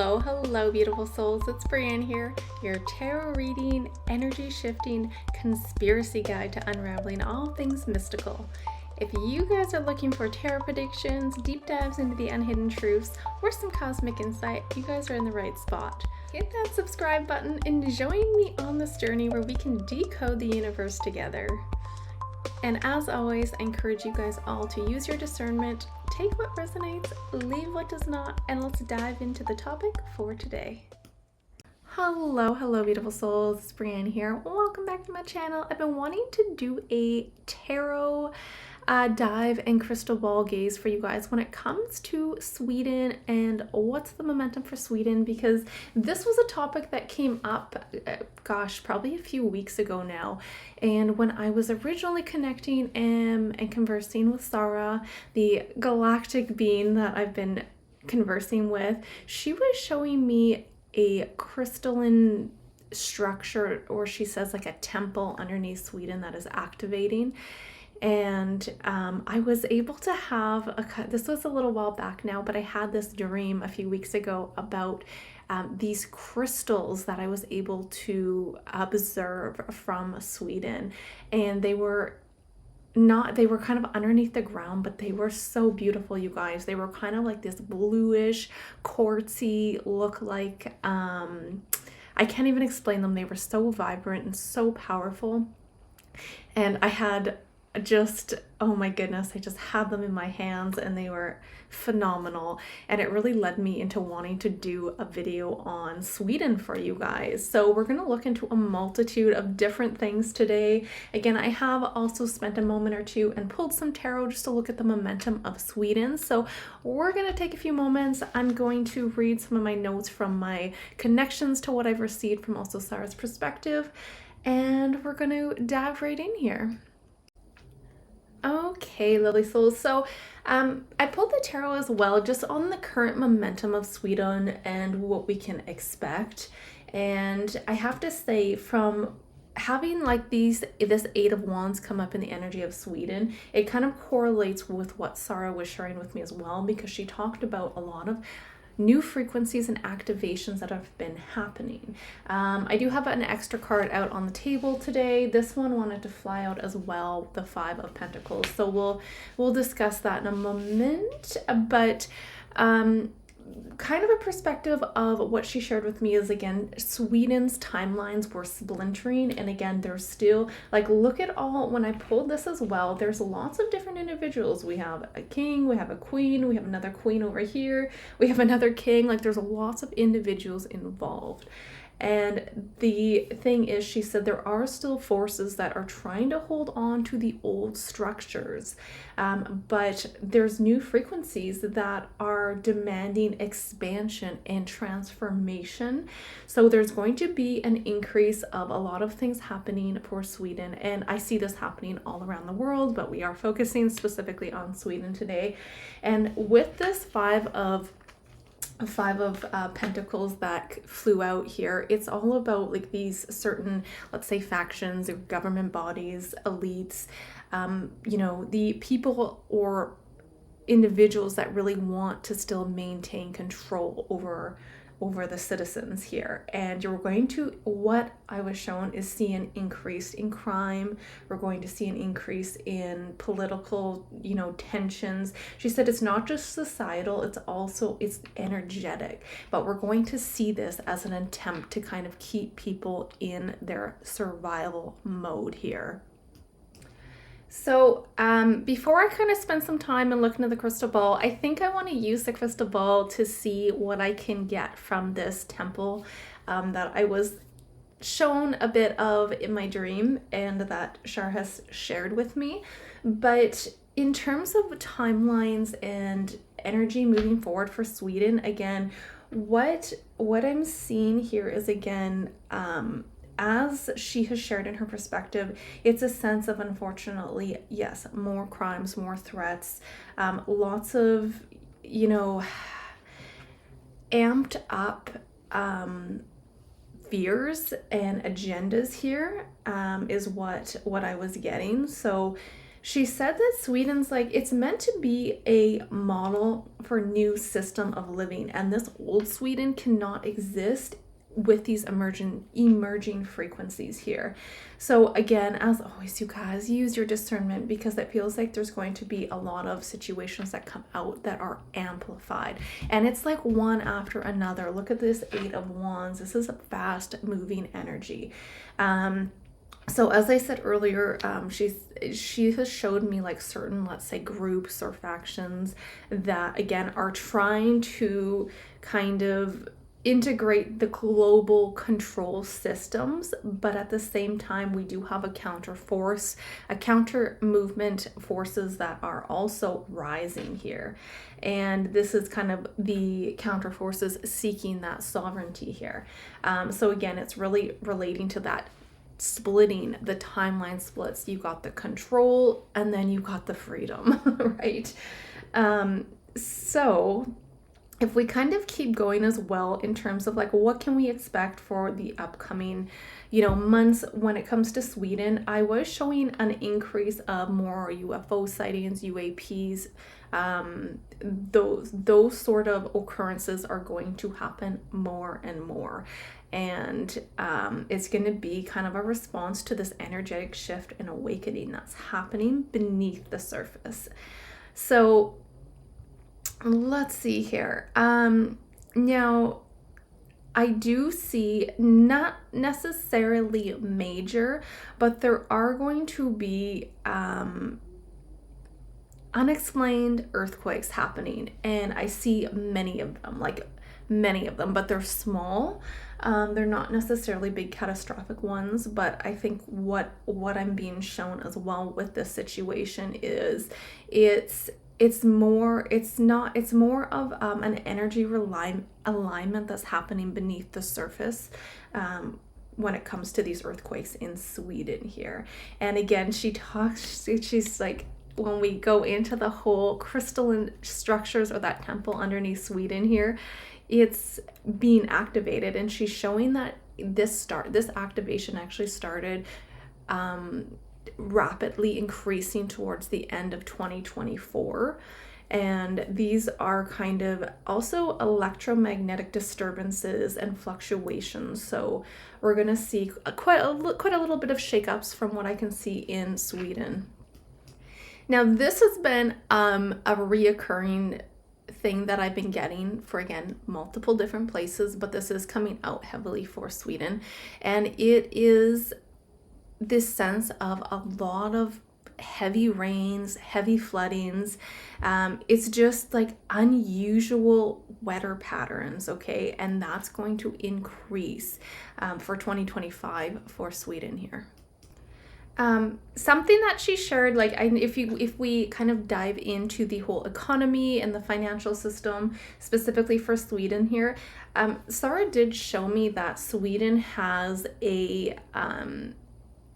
Hello, beautiful souls. It's Breanne here, your tarot reading, energy shifting, conspiracy guide to unraveling all things mystical. If you guys are looking for tarot predictions, deep dives into the unhidden truths, or some cosmic insight, you guys are in the right spot. Hit that subscribe button and join me on this journey where we can decode the universe together. And as always, I encourage you guys all to use your discernment, take what resonates, leave what does not, and let's dive into the topic for today. Hello, beautiful souls. It's Breanne here. Welcome back to my channel. I've been wanting to do a tarot dive and crystal ball gaze for you guys when it comes to Sweden and what's the momentum for Sweden, because this was a topic that came up, probably a few weeks ago now. And when I was originally connecting and conversing with Sarah, the galactic being that I've been conversing with, she was showing me a crystalline structure, or she says like a temple underneath Sweden that is activating. And I was able to have this was a little while back now, but I had this dream a few weeks ago about these crystals that I was able to observe from Sweden. And they were kind of underneath the ground, but they were so beautiful, you guys. They were kind of like this bluish, quartzy look, like I can't even explain them. They were so vibrant and so powerful. And I had oh my goodness, I just had them in my hands and they were phenomenal. And it really led me into wanting to do a video on Sweden for you guys. So we're going to look into a multitude of different things today. Again, I have also spent a moment or two and pulled some tarot just to look at the momentum of Sweden. So we're going to take a few moments. I'm going to read some of my notes from my connections to what I've received from also Sarah's perspective. And we're going to dive right in here. Okay, lovely souls. So I pulled the tarot as well, just on the current momentum of Sweden and what we can expect. And I have to say, from having like this Eight of Wands come up in the energy of Sweden, it kind of correlates with what Sarah was sharing with me as well, because she talked about a lot of new frequencies and activations that have been happening. I do have an extra card out on the table today. This one wanted to fly out as well, the Five of Pentacles. So we'll discuss that in a moment. But kind of a perspective of what she shared with me is, again, Sweden's timelines were splintering, and again, there's still, like, look at all, when I pulled this as well, there's lots of different individuals. We have a king, we have a queen, we have another queen over here, we have another king. Like, there's lots of individuals involved. And the thing is, she said there are still forces that are trying to hold on to the old structures, but there's new frequencies that are demanding expansion and transformation. So there's going to be an increase of a lot of things happening for Sweden, and I see this happening all around the world, but we are focusing specifically on Sweden today. And with this Five of Pentacles that flew out here, it's all about like these certain, let's say, factions or government bodies, elites, the people or individuals that really want to still maintain control over the citizens here. And you're going to, what I was shown is, see an increase in crime. We're going to see an increase in political, tensions. She said it's not just societal, it's energetic, but we're going to see this as an attempt to kind of keep people in their survival mode here. So before I kind of spend some time and look into the crystal ball, I think I want to use the crystal ball to see what I can get from this temple that I was shown a bit of in my dream and that Shar has shared with me. But in terms of timelines and energy moving forward for Sweden, again, what I'm seeing here is, again, as she has shared in her perspective, it's a sense of, unfortunately, yes, more crimes, more threats, lots of, amped up fears and agendas here, is what I was getting. So She said that Sweden's like, it's meant to be a model for new system of living, and this old Sweden cannot exist with these emerging frequencies here. So again, as always, you guys, use your discernment, because it feels like there's going to be a lot of situations that come out that are amplified, and it's like one after another. Look at this Eight of Wands. This is a fast moving energy. So as I said earlier, she has showed me like certain, let's say, groups or factions that again are trying to kind of integrate the global control systems, but at the same time we do have a counter force, a counter movement forces that are also rising here. And this is kind of the counter forces seeking that sovereignty here. So again, it's really relating to that splitting, the timeline splits. You got the control and then you got the freedom, right? So if we kind of keep going as well in terms of like what can we expect for the upcoming, months when it comes to Sweden, I was showing an increase of more UFO sightings, UAPs. Those sort of occurrences are going to happen more and more. And it's going to be kind of a response to this energetic shift and awakening that's happening beneath the surface. So let's see here. Now, I do see not necessarily major, but there are going to be unexplained earthquakes happening, and I see many of them, but they're small. They're not necessarily big catastrophic ones, but I think what I'm being shown as well with this situation is it's more of an energy alignment that's happening beneath the surface when it comes to these earthquakes in Sweden here. And again, she's like, when we go into the whole crystalline structures or that temple underneath Sweden here, it's being activated, and she's showing that this activation actually started rapidly increasing towards the end of 2024. And these are kind of also electromagnetic disturbances and fluctuations. So we're going to see quite a little bit of shakeups from what I can see in Sweden. Now, this has been a reoccurring thing that I've been getting for, again, multiple different places, but this is coming out heavily for Sweden. And it is this sense of a lot of heavy rains, heavy floodings. It's just like unusual weather patterns, okay? And that's going to increase for 2025 for Sweden here. Something that she shared, like if we kind of dive into the whole economy and the financial system, specifically for Sweden here, Sarah did show me that Sweden has a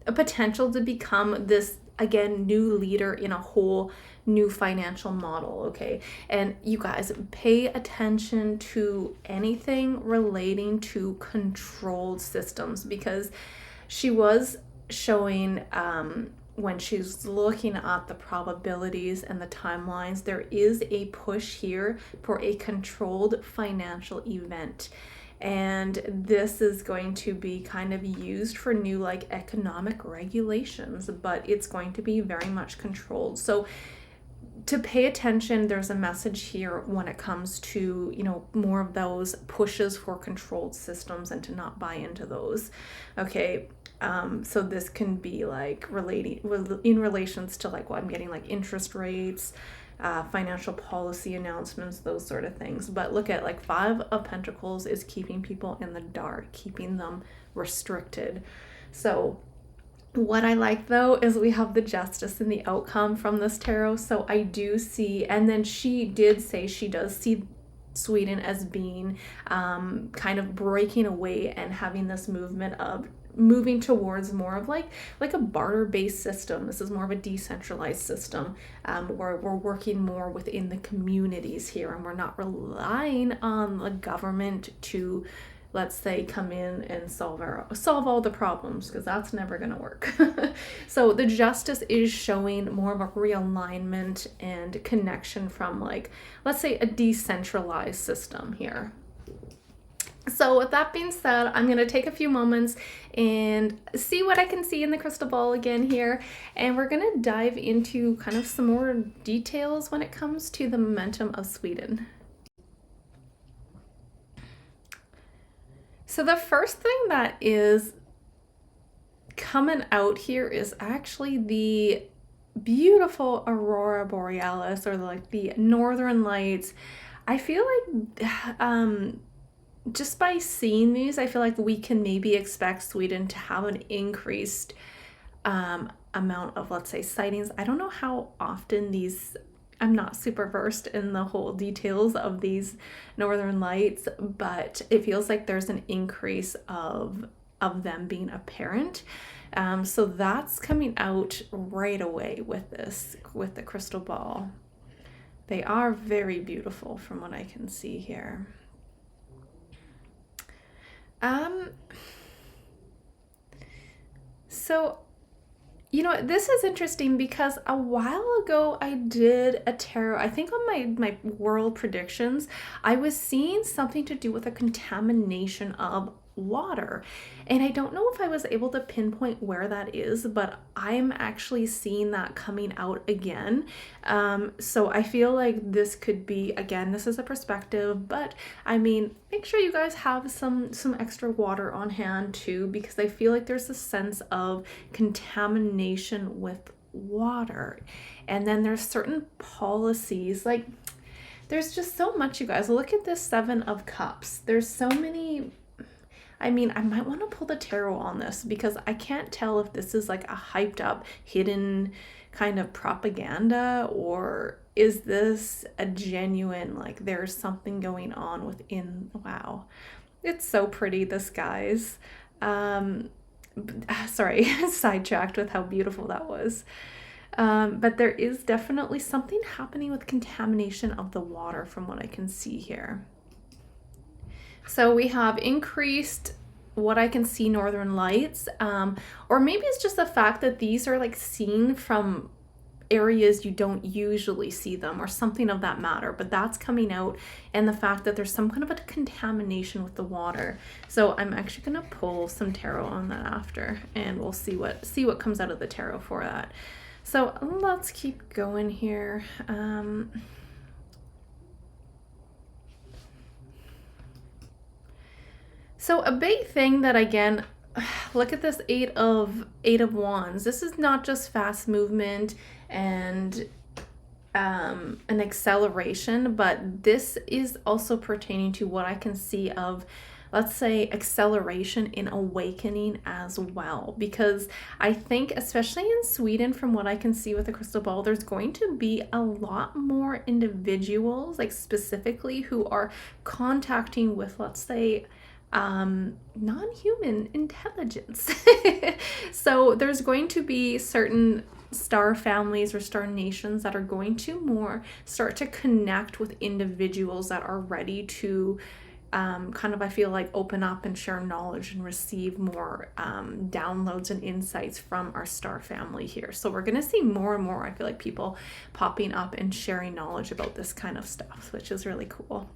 potential to become this, again, new leader in a whole new financial model, okay? And you guys, pay attention to anything relating to controlled systems, because she was showing when she's looking at the probabilities and the timelines, there is a push here for a controlled financial event. And this is going to be kind of used for new like economic regulations, but it's going to be very much controlled. So to pay attention, there's a message here when it comes to, more of those pushes for controlled systems and to not buy into those. Okay. So this can be like in relations to like what I'm getting, like interest rates, financial policy announcements, those sort of things. But look at like 5 of Pentacles is keeping people in the dark, keeping them restricted. So what I like though is we have the Justice in the outcome from this tarot. So I do see, and then she did say she does see Sweden as being kind of breaking away and having this movement of moving towards more of like a barter-based system. This is more of a decentralized system where we're working more within the communities here, and we're not relying on the government to let's say, come in and solve all the problems, because that's never going to work. So the justice is showing more of a realignment and connection from, like, let's say, a decentralized system here. So with that being said, I'm going to take a few moments and see what I can see in the crystal ball again here. And we're going to dive into kind of some more details when it comes to the momentum of Sweden. So the first thing that is coming out here is actually the beautiful aurora borealis, or like the northern lights. I feel like just by seeing these, I feel like we can maybe expect Sweden to have an increased amount of, let's say, sightings. I don't know how often these, I'm not super versed in the whole details of these northern lights, but it feels like there's an increase of them being apparent. So that's coming out right away with the crystal ball. They are very beautiful from what I can see here. So, you know, this is interesting because a while ago I did a tarot, I think on my world predictions, I was seeing something to do with a contamination of water. And I don't know if I was able to pinpoint where that is, but I'm actually seeing that coming out again. So I feel like this could be, again, this is a perspective, but I mean, make sure you guys have some extra water on hand too, because I feel like there's a sense of contamination with water. And then there's certain policies, like there's just so much, you guys. Look at this 7 of Cups. There's so many. I mean, I might want to pull the tarot on this, because I can't tell if this is like a hyped up, hidden kind of propaganda, or is this a genuine, like there's something going on within. Wow. It's so pretty, the skies. Sorry, sidetracked with how beautiful that was. But there is definitely something happening with contamination of the water from what I can see here. So we have increased, what I can see, northern lights, or maybe it's just the fact that these are like seen from areas you don't usually see them, or something of that matter, but that's coming out, and the fact that there's some kind of a contamination with the water. So I'm actually going to pull some tarot on that after, and we'll see what comes out of the tarot for that. So let's keep going here. So a big thing that, again, look at this Eight of Wands. This is not just fast movement and an acceleration, but this is also pertaining to what I can see of, let's say, acceleration in awakening as well. Because I think, especially in Sweden, from what I can see with the crystal ball, there's going to be a lot more individuals, like specifically, who are contacting with, let's say, non-human intelligence. So there's going to be certain star families or star nations that are going to more start to connect with individuals that are ready to kind of, I feel like, open up and share knowledge and receive more downloads and insights from our star family here. So we're going to see more and more, I feel like, people popping up and sharing knowledge about this kind of stuff, which is really cool.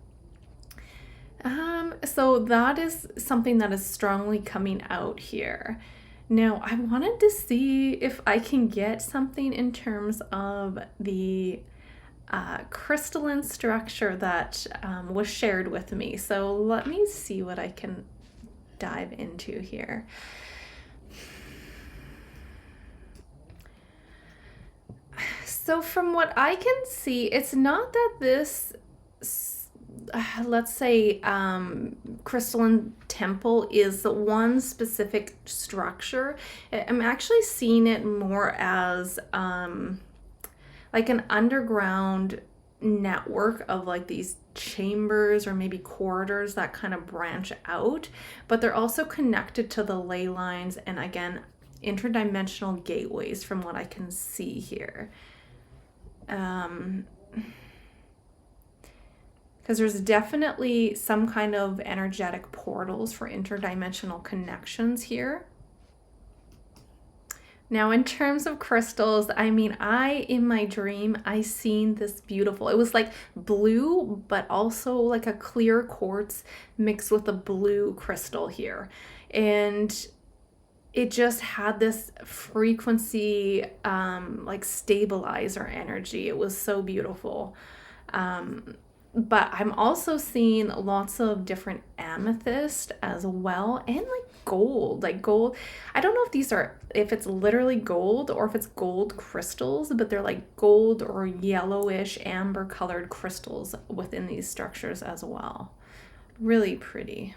So that is something that is strongly coming out here. Now, I wanted to see if I can get something in terms of the crystalline structure that was shared with me. So let me see what I can dive into here. So from what I can see, it's not that this, let's say, crystalline temple is one specific structure. I'm actually seeing it more as like an underground network of like these chambers or maybe corridors that kind of branch out, but they're also connected to the ley lines and, again, interdimensional gateways from what I can see here. because there's definitely some kind of energetic portals for interdimensional connections here. Now, in terms of crystals, I mean, in my dream, I seen this beautiful, it was like blue, but also like a clear quartz mixed with a blue crystal here. And it just had this frequency, like stabilizer energy. It was so beautiful. But I'm also seeing lots of different amethyst as well, and like gold. I don't know if it's literally gold or if it's gold crystals, but they're like gold or yellowish amber colored crystals within these structures as well. Really pretty.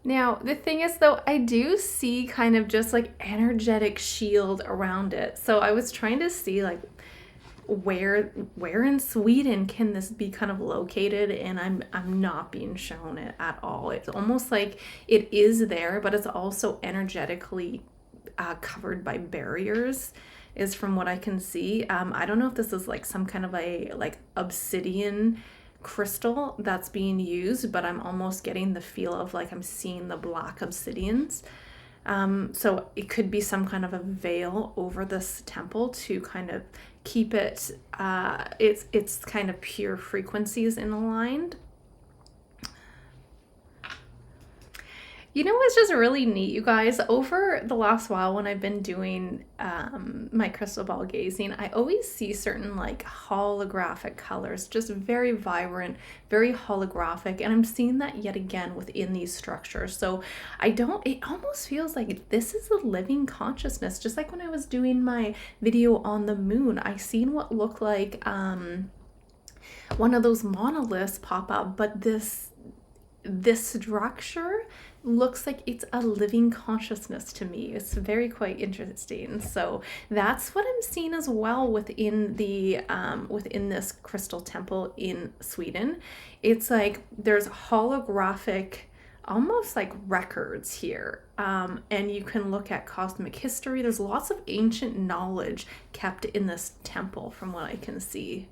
Now, the thing is though, I do see kind of just like energetic shield around it. So I was trying to see like where in Sweden can this be kind of located, and I'm not being shown it at all. It's almost like it is there, but it's also energetically covered by barriers, is from what I can see. I don't know if this is like some kind of a like obsidian crystal that's being used, but I'm almost getting the feel of like I'm seeing the black obsidians. So it could be some kind of a veil over this temple to kind of keep it, it's kind of pure frequencies in aligned. You know what's just really neat, you guys? Over the last while when I've been doing my crystal ball gazing, I always see certain like holographic colors, just very vibrant, very holographic. And I'm seeing that yet again within these structures. So it almost feels like this is a living consciousness. Just like when I was doing my video on the moon, I seen what looked like one of those monoliths pop up, but this structure looks like it's a living consciousness to me. It's very quite interesting. So that's what I'm seeing as well within the within this crystal temple in Sweden. It's like there's holographic, almost like records here, and you can look at cosmic history. There's lots of ancient knowledge kept in this temple from what I can see.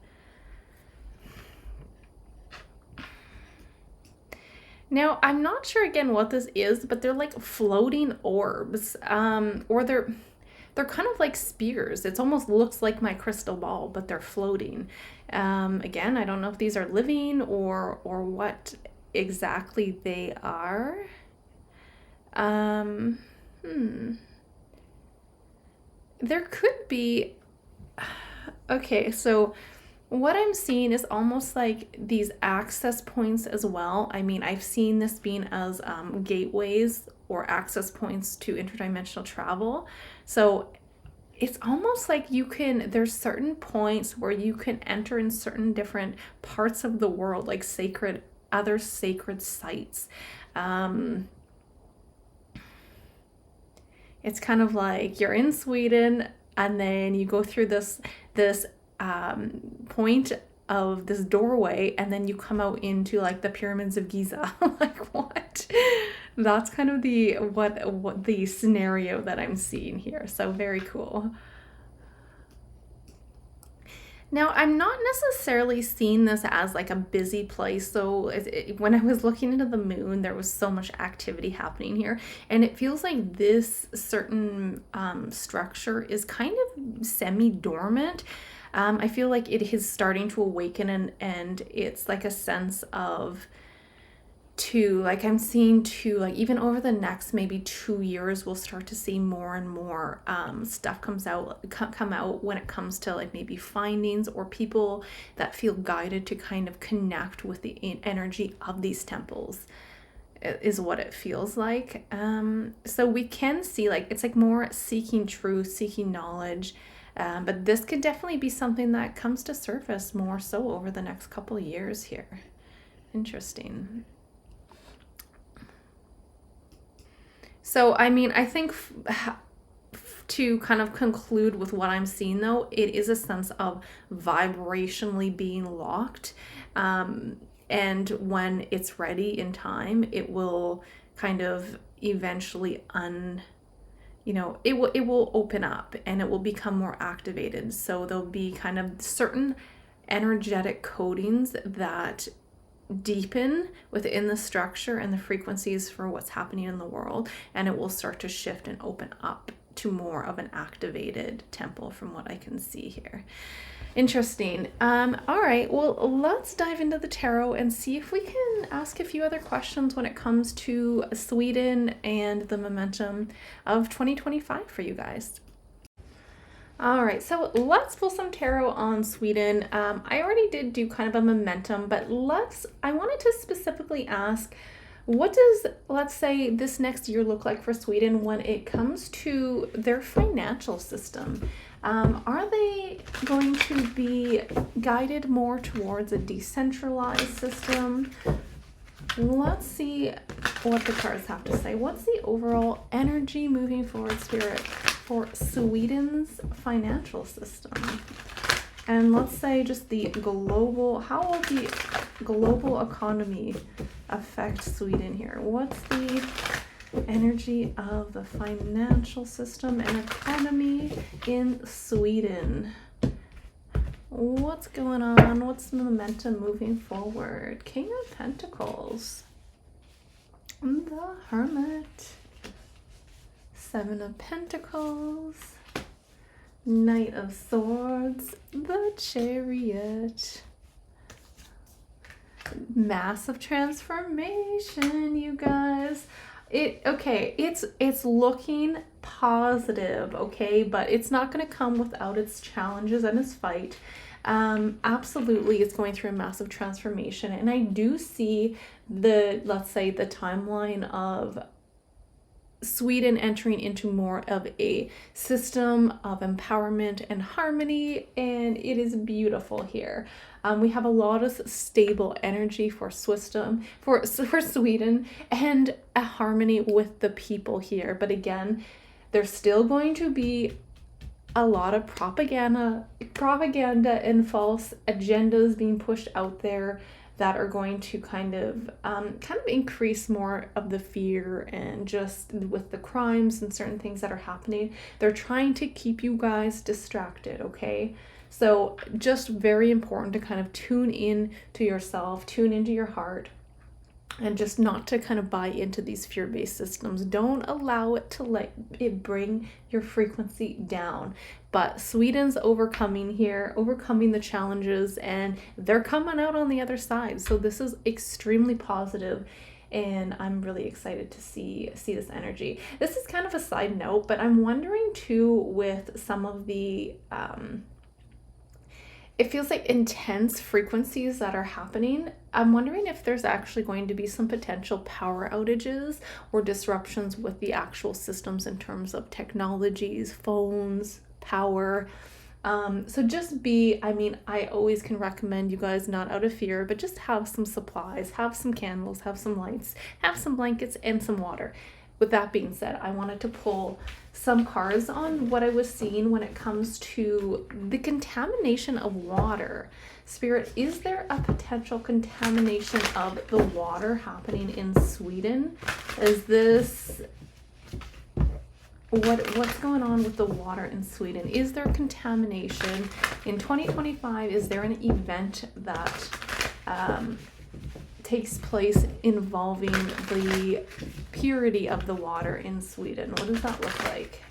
Now, I'm not sure again what this is, but they're like floating orbs, or they're kind of like spears. It almost looks like my crystal ball, but they're floating. Again, I don't know if these are living or what exactly they are. There could be. Okay, so what I'm seeing is almost like these access points as well. I mean, I've seen this being as gateways or access points to interdimensional travel. So it's almost like there's certain points where you can enter in certain different parts of the world, like other sacred sites. It's kind of like you're in Sweden and then you go through this point of this doorway, and then you come out into like the pyramids of Giza. Like what? That's kind of what the scenario that I'm seeing here. So very cool. Now, I'm not necessarily seeing this as like a busy place. So when I was looking into the moon, there was so much activity happening here. And it feels like this certain structure is kind of semi-dormant. I feel like it is starting to awaken, and it's like a sense of I'm seeing like even over the next maybe 2 years, we'll start to see more and more stuff come out when it comes to like maybe findings or people that feel guided to kind of connect with the energy of these temples, is what it feels like. So we can see like it's like more seeking truth, seeking knowledge. But this could definitely be something that comes to surface more so over the next couple of years here. Interesting. So, I mean, I think to kind of conclude with what I'm seeing though, it is a sense of vibrationally being locked. And when it's ready in time, it will kind of eventually it will open up and it will become more activated. So there'll be kind of certain energetic codings that deepen within the structure and the frequencies for what's happening in the world, and it will start to shift and open up to more of an activated temple from what I can see here. Interesting. All right, well, let's dive into the tarot and see if we can ask a few other questions when it comes to Sweden and the momentum of 2025 for you guys. All right, so let's pull some tarot on Sweden. I already did do kind of a momentum, but I wanted to specifically ask, what does, let's say, this next year look like for Sweden when it comes to their financial system? Are they going to be guided more towards a decentralized system? Let's see what the cards have to say. What's the overall energy moving forward, Spirit, for Sweden's financial system? And let's say just the global, how will the global economy affect Sweden here? What's the energy of the financial system and economy in Sweden? What's going on? What's the momentum moving forward? King of Pentacles, the Hermit, Seven of Pentacles, Knight of Swords, the Chariot, massive transformation, you guys. It's looking positive, okay, but it's not going to come without its challenges and its fight. Absolutely, it's going through a massive transformation, and I do see let's say the timeline of Sweden entering into more of a system of empowerment and harmony, and it is beautiful here. We have a lot of stable energy for Sweden and a harmony with the people here. But again, there's still going to be a lot of propaganda and false agendas being pushed out there that are going to kind of increase more of the fear, and just with the crimes and certain things that are happening, they're trying to keep you guys distracted, okay? So just very important to kind of tune in to yourself, tune into your heart, and just not to kind of buy into these fear-based systems. Don't allow it to let it bring your frequency down. But Sweden's overcoming the challenges, and they're coming out on the other side. So this is extremely positive, and I'm really excited to see this energy. This is kind of a side note, but I'm wondering too, with some of the it feels like intense frequencies that are happening. I'm wondering if there's actually going to be some potential power outages or disruptions with the actual systems in terms of technologies, phones, power. So just I always can recommend you guys, not out of fear, but just have some supplies, have some candles, have some lights, have some blankets, and some water. With that being said, I wanted to pull some cards on what I was seeing when it comes to the contamination of water. Spirit, is there a potential contamination of the water happening in Sweden? Is this what's going on with the water in Sweden? Is there contamination in 2025? Is there an event that takes place involving the purity of the water in Sweden? What does that look like?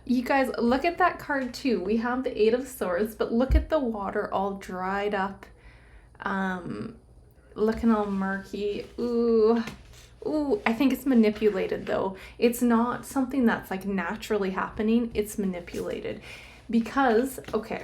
You guys, look at that card too. We have the Eight of Swords, but look at the water all dried up, looking all murky. Ooh, I think it's manipulated though. It's not something that's like naturally happening. It's manipulated because, okay,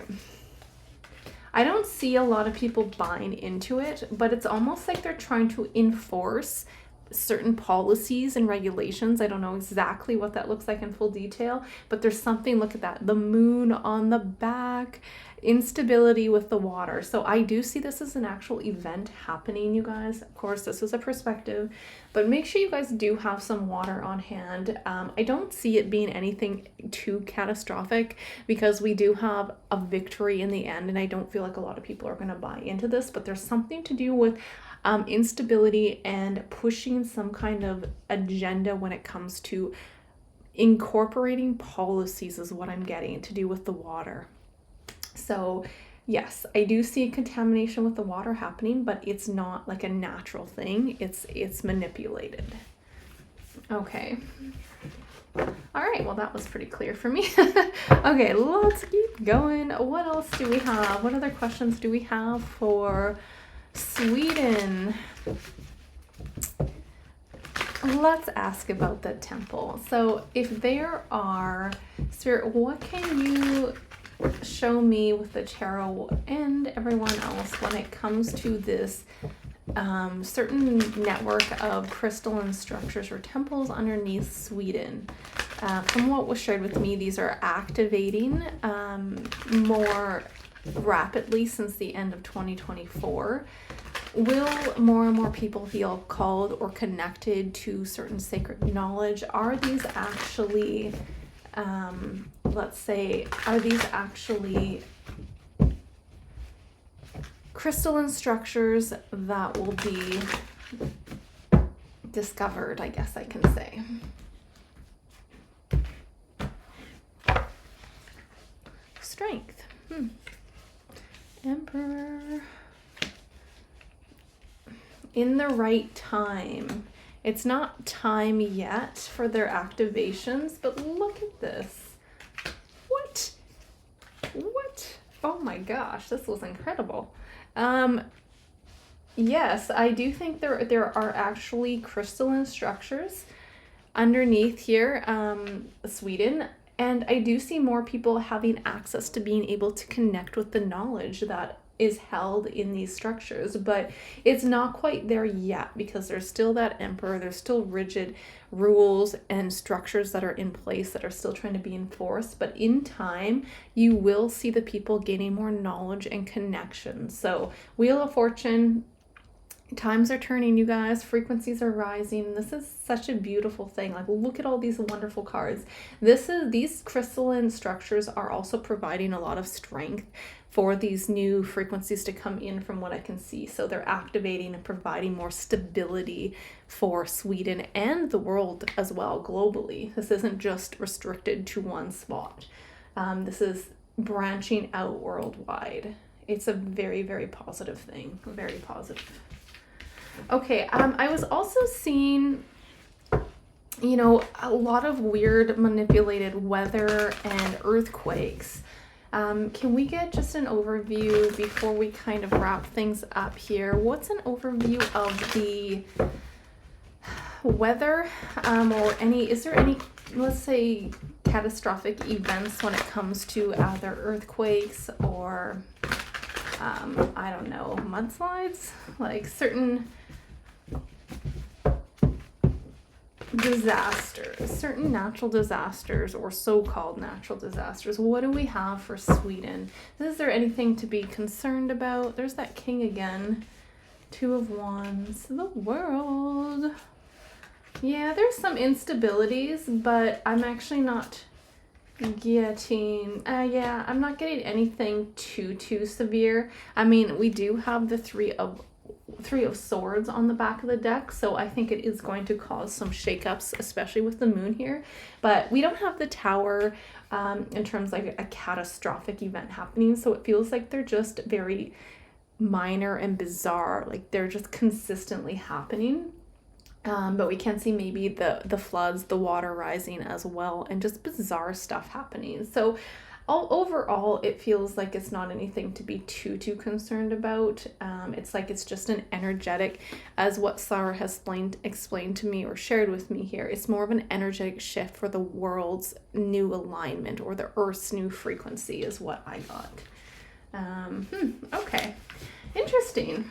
I don't see a lot of people buying into it, but it's almost like they're trying to enforce certain policies and regulations. I don't know exactly what that looks like in full detail, but there's something, look at that, the moon on the back, instability with the water. So I do see this as an actual event happening, you guys. Of course, this is a perspective, but make sure you guys do have some water on hand. I don't see it being anything too catastrophic because we do have a victory in the end, and I don't feel like a lot of people are going to buy into this, but there's something to do with instability and pushing some kind of agenda when it comes to incorporating policies is what I'm getting to do with the water. So yes, I do see contamination with the water happening, but it's not like a natural thing. It's manipulated. Okay. All right, well, that was pretty clear for me. Okay, let's keep going. What else do we have? What other questions do we have for Sweden? Let's ask about the temple. So if there are, Spirit, what can you show me with the tarot and everyone else when it comes to this certain network of crystalline structures or temples underneath Sweden? From what was shared with me, these are activating more rapidly since the end of 2024. Will more and more people feel called or connected to certain sacred knowledge? Are these actually, let's say, are these actually crystalline structures that will be discovered, I guess I can say? Strength. Emperor. In the right time. It's not time yet for their activations, but look at this. What? Oh my gosh, this was incredible. Yes, I do think there are actually crystalline structures underneath here, Sweden. And I do see more people having access to being able to connect with the knowledge that is held in these structures, but it's not quite there yet because there's still that emperor, there's still rigid rules and structures that are in place that are still trying to be enforced. But in time, you will see the people gaining more knowledge and connection. So Wheel of Fortune, times are turning, you guys. Frequencies are rising. This is such a beautiful thing. Like, look at all these wonderful cards. These crystalline structures are also providing a lot of strength for these new frequencies to come in from what I can see. So they're activating and providing more stability for Sweden and the world as well, globally. This isn't just restricted to one spot. This is branching out worldwide. It's a very, very positive thing. Very positive. Okay, I was also seeing, a lot of weird manipulated weather and earthquakes. Can we get just an overview before we kind of wrap things up here? What's an overview of the weather, or is there any, let's say, catastrophic events when it comes to either earthquakes or, I don't know, mudslides? Like certain disasters, certain natural disasters or so-called natural disasters. What do we have for Sweden? Is there anything to be concerned about? There's that king again. 2 of Wands. The world. Yeah, there's some instabilities, but I'm actually not getting, I'm not getting anything too severe. I mean, we do have the Three of Swords on the back of the deck, so I think it is going to cause some shakeups, especially with the moon here. But we don't have the Tower in terms like a catastrophic event happening, so it feels like they're just very minor and bizarre, like they're just consistently happening. But we can see maybe the floods, the water rising as well, and just bizarre stuff happening. So overall, it feels like it's not anything to be too concerned about. It's like it's just an energetic, as what Sarah has explained to me or shared with me here. It's more of an energetic shift for the world's new alignment, or the Earth's new frequency is what I got. Okay, interesting.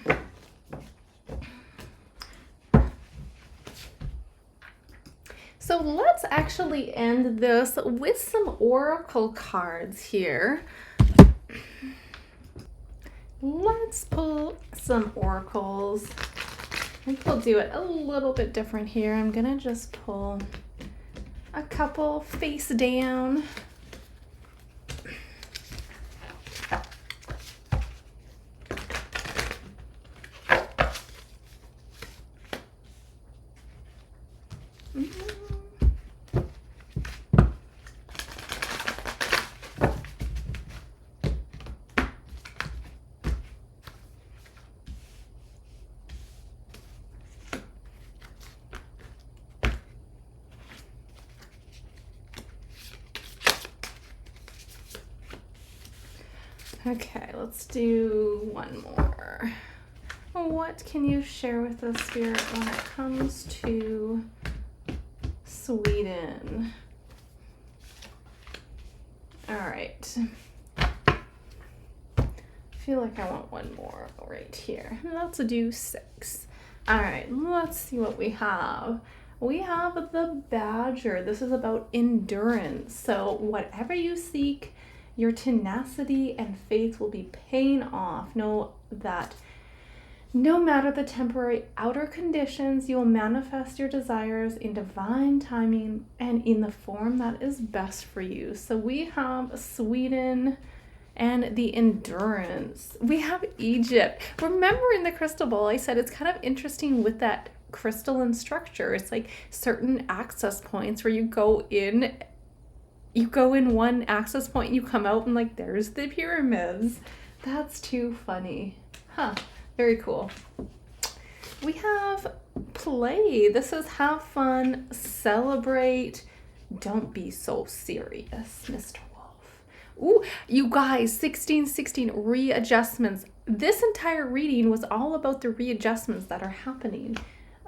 So let's actually end this with some oracle cards here. Let's pull some oracles. I think we'll do it a little bit different here. I'm gonna just pull a couple face down. Okay, let's do one more. What can you share with us, Spirit, when it comes to Sweden? All right. I feel like I want one more right here. Let's do 6. All right, let's see what we have. We have the Badger. This is about endurance. So whatever you seek, your tenacity and faith will be paying off. Know that no matter the temporary outer conditions, you will manifest your desires in divine timing and in the form that is best for you. So we have Sweden and the endurance. We have Egypt. Remember in the crystal ball, I said it's kind of interesting with that crystalline structure. It's like certain access points where you go in one access point, you come out and like, there's the pyramids. That's too funny. Huh. Very cool. We have play. This is have fun, celebrate, don't be so serious, Mr. Wolf. Ooh, you guys, 1616 readjustments. This entire reading was all about the readjustments that are happening.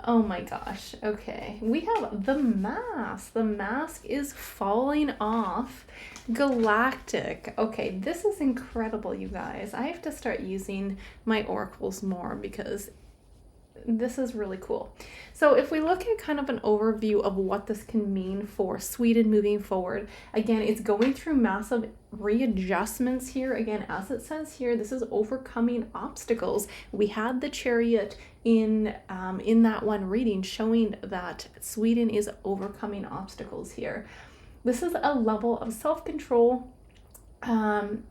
Oh my gosh. Okay. We have the mask. The mask is falling off. Galactic. Okay, this is incredible, you guys. I have to start using my oracles more because this is really cool. So if we look at kind of an overview of what this can mean for Sweden moving forward, again, it's going through massive readjustments here. Again, as it says here, this is overcoming obstacles. We had the Chariot in that one reading showing that Sweden is overcoming obstacles here. This is a level of self-control and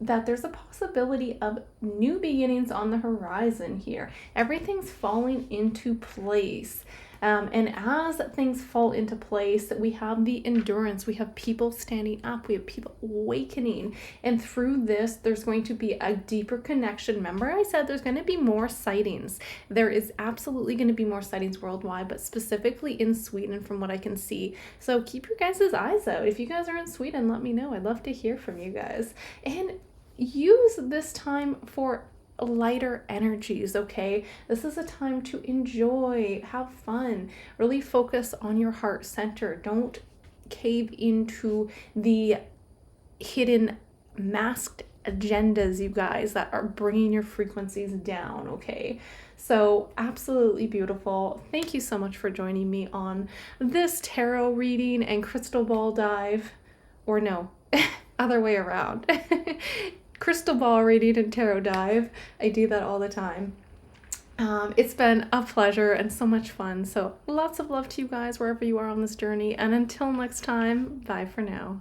that there's a possibility of new beginnings on the horizon here. Everything's falling into place. And as things fall into place, we have the endurance, we have people standing up, we have people awakening. And through this, there's going to be a deeper connection. Remember, I said there's going to be more sightings. There is absolutely going to be more sightings worldwide, but specifically in Sweden from what I can see. So keep your guys' eyes out. If you guys are in Sweden, let me know. I'd love to hear from you guys. And use this time for lighter energies, okay? This is a time to enjoy, have fun, really focus on your heart center. Don't cave into the hidden masked agendas, you guys, that are bringing your frequencies down, okay? So absolutely beautiful. Thank you so much for joining me on this tarot reading and crystal ball dive, or no, other way around. Crystal ball reading and tarot dive. I do that all the time. It's been a pleasure and so much fun. So lots of love to you guys wherever you are on this journey. And until next time, bye for now.